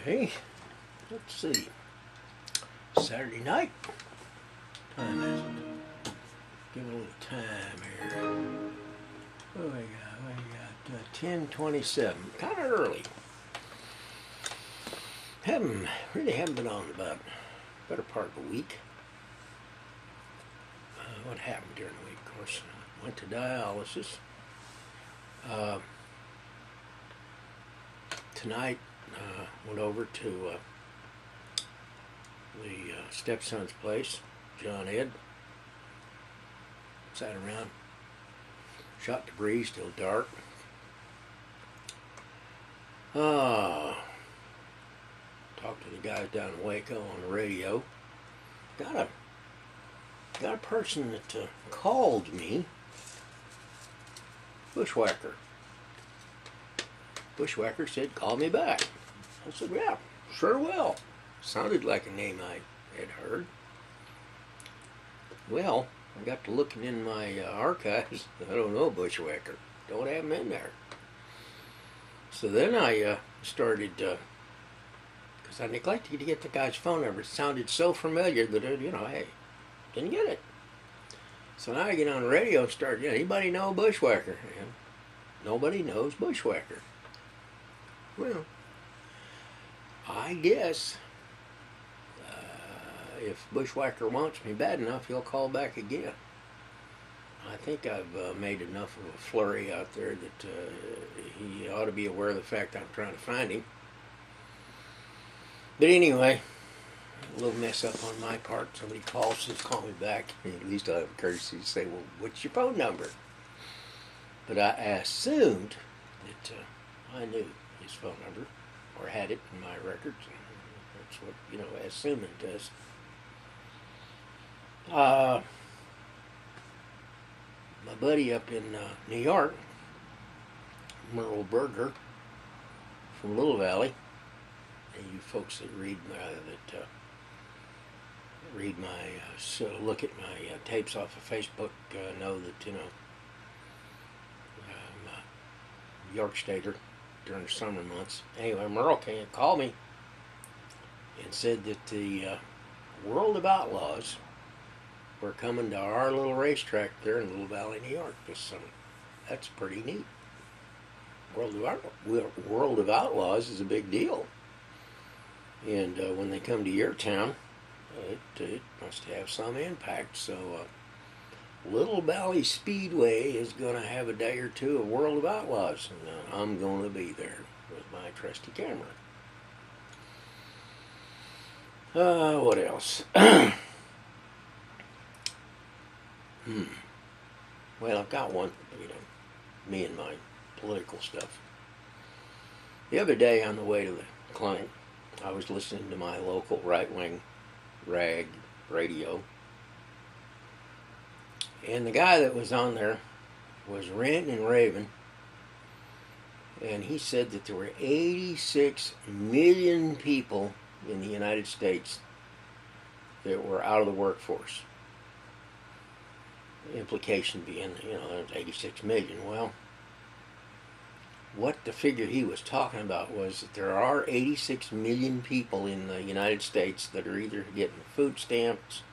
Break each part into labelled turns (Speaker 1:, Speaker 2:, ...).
Speaker 1: Okay, let's see. Saturday night. Time is it? Give it a little time here. What do we got? 10:27. Kind of early. Really haven't been on about better part of a week. What happened during the week? Of course, went to dialysis. Tonight, went over to the stepson's place, John Ed. Sat around, shot the breeze till dark. Talked to the guys down in Waco on the radio. Got a person that called me. Bushwhacker. Bushwhacker said, "Call me back." I said, "Yeah, sure will." Sounded like a name I had heard. Well, I got to looking in my archives. I don't know Bushwhacker. Don't have him in there. So then I started, because I neglected to get the guy's phone number. It sounded so familiar that, hey, didn't get it. So now I get on the radio and start, anybody know Bushwhacker? And nobody knows Bushwhacker. Well, I guess if Bushwhacker wants me bad enough, he'll call back again. I think I've made enough of a flurry out there that he ought to be aware of the fact I'm trying to find him. But anyway, a little mess up on my part. Somebody calls, says, "Call me back." At least I have a courtesy to say, "Well, what's your phone number?" But I assumed that I knew his phone number, or had it in my records. That's what, assuming does. My buddy up in New York, Merle Berger from Little Valley, and you folks that read look at my tapes off of Facebook know that I'm a York Stater during the summer months. Anyway, Merle called me and said that the World of Outlaws were coming to our little racetrack there in Little Valley, New York this summer. That's pretty neat. World of Outlaws is a big deal. And when they come to your town, it must have some impact. So Little Valley Speedway is going to have a day or two of World of Outlaws. And I'm going to be there with my trusty camera. What else? Well, I've got one, me and my political stuff. The other day on the way to the clinic, I was listening to my local right-wing rag radio. And the guy that was on there was ranting and raving. And he said that there were 86 million people in the United States that were out of the workforce. The implication being, there's 86 million. Well, what the figure he was talking about was that there are 86 million people in the United States that are either getting food stamps,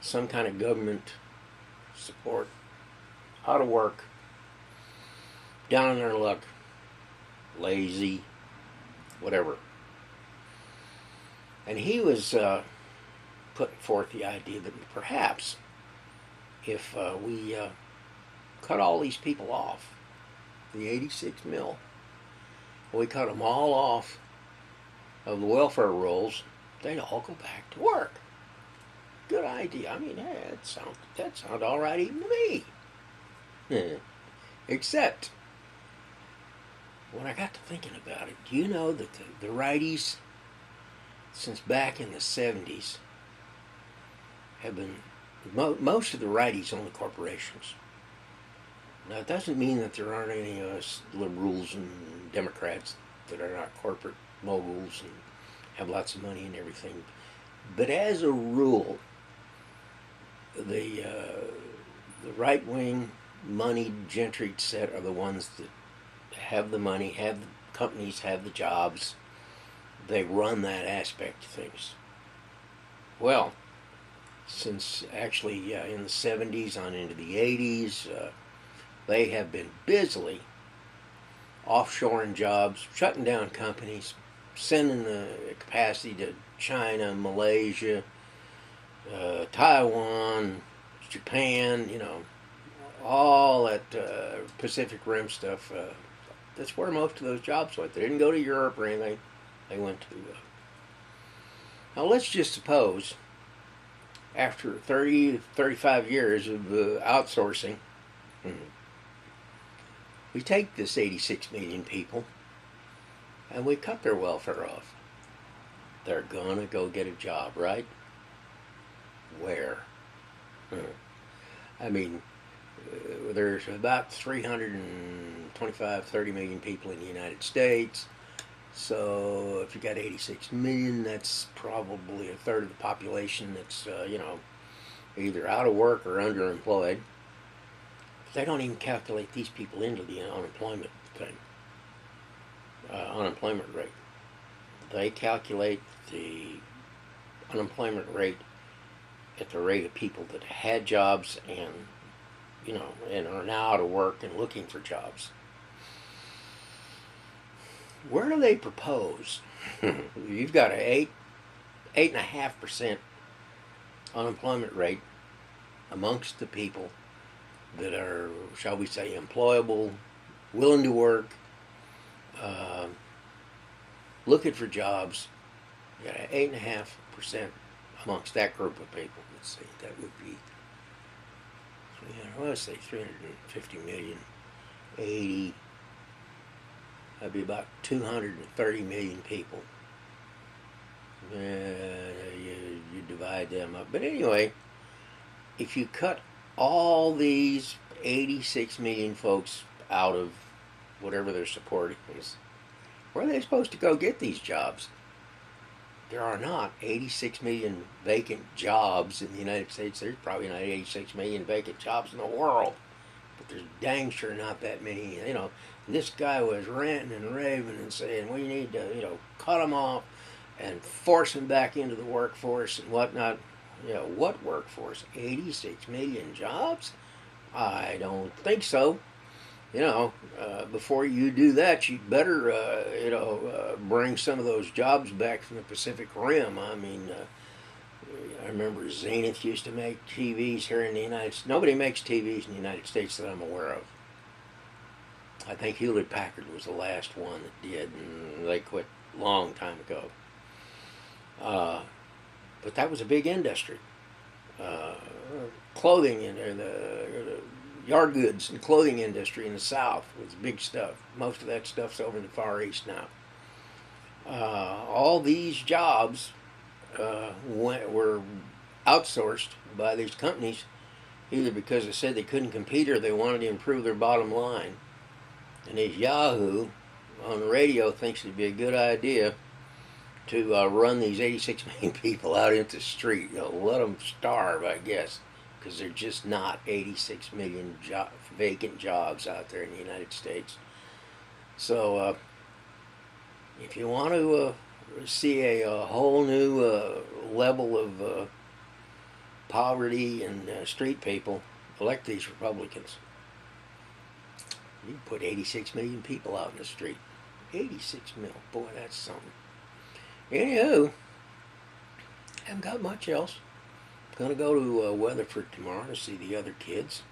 Speaker 1: some kind of government support, out of work, down on their luck, lazy, whatever. And he was putting forth the idea that perhaps if we cut all these people off, the 86 mil, we cut them all off of the welfare rolls, they'd all go back to work. Good idea. I mean, hey, that sounds all right even to me. Except, when I got to thinking about it, do you know that the righties, since back in the 70s, have been, most of the righties own the corporations. Now, it doesn't mean that there aren't any of us liberals and Democrats that are not corporate moguls and have lots of money and everything. But as a rule, the right-wing moneyed gentry set are the ones that have the money, have the companies, have the jobs, they run that aspect of things. Well, since actually in the 70s on into the 80s, they have been busily offshoring jobs, shutting down companies, sending the capacity to China, Malaysia, Taiwan, Japan, all that Pacific Rim stuff. That's where most of those jobs went. They didn't go to Europe or anything. They went to... Now let's just suppose after 30 35 years of outsourcing, we take this 86 million people and we cut their welfare off. They're gonna go get a job, right? Where? I mean, there's about 325, 30 million people in the United States. So if you got 86 million, that's probably a third of the population that's, either out of work or underemployed. They don't even calculate these people into the unemployment thing, unemployment rate. They calculate the unemployment rate at the rate of people that had jobs and, and are now out of work and looking for jobs. Where do they propose? You've got an 8.5% unemployment rate amongst the people that are, shall we say, employable, willing to work, looking for jobs. You got an 8.5% amongst that group of people. Let's see, that would be, let's say 350 million, 80. That'd be about 230 million people. You divide them up. But anyway, if you cut all these 86 million folks out of whatever their support is, where are they supposed to go get these jobs? There are not 86 million vacant jobs in the United States. There's probably not 86 million vacant jobs in the world. But there's dang sure not that many. This guy was ranting and raving and saying we need to, cut them off and force them back into the workforce and whatnot. What workforce? 86 million jobs? I don't think so. Before you do that, you'd better, bring some of those jobs back from the Pacific Rim. I mean, I remember Zenith used to make TVs here in the United States. Nobody makes TVs in the United States that I'm aware of. I think Hewlett Packard was the last one that did, and they quit a long time ago. But that was a big industry. Clothing and the yard goods and clothing industry in the South was big stuff. Most of that stuff's over in the Far East now. All these jobs were outsourced by these companies, either because they said they couldn't compete or they wanted to improve their bottom line. And this Yahoo on the radio thinks it'd be a good idea to run these 86 million people out into the street. Let them starve, I guess, because there's just not 86 million vacant jobs out there in the United States. So if you want to see a whole new level of poverty and street people, elect these Republicans. You can put 86 million people out in the street. 86 mil. Boy, that's something. Anywho, haven't got much else. Going to go to Weatherford tomorrow to see the other kids.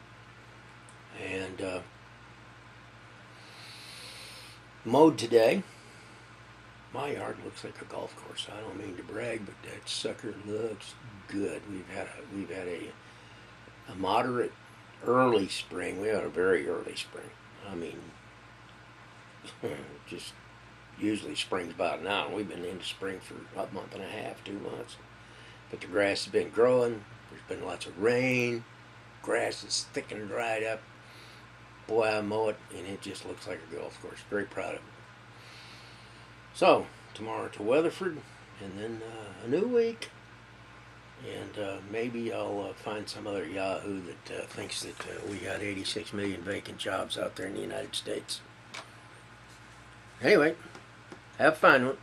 Speaker 1: And mowed today. My yard looks like a golf course. I don't mean to brag, but that sucker looks good. We've had a moderate early spring. We had a very early spring. I mean, just usually spring's about now. We've been into spring for a month and a half, 2 months. But the grass has been growing. There's been lots of rain. Grass is thick and dried up. Boy, I mow it, and it just looks like a golf course. Very proud of it. So, tomorrow to Weatherford, and then a new week. And maybe I'll find some other Yahoo that thinks that we got 86 million vacant jobs out there in the United States. Anyway, have fun.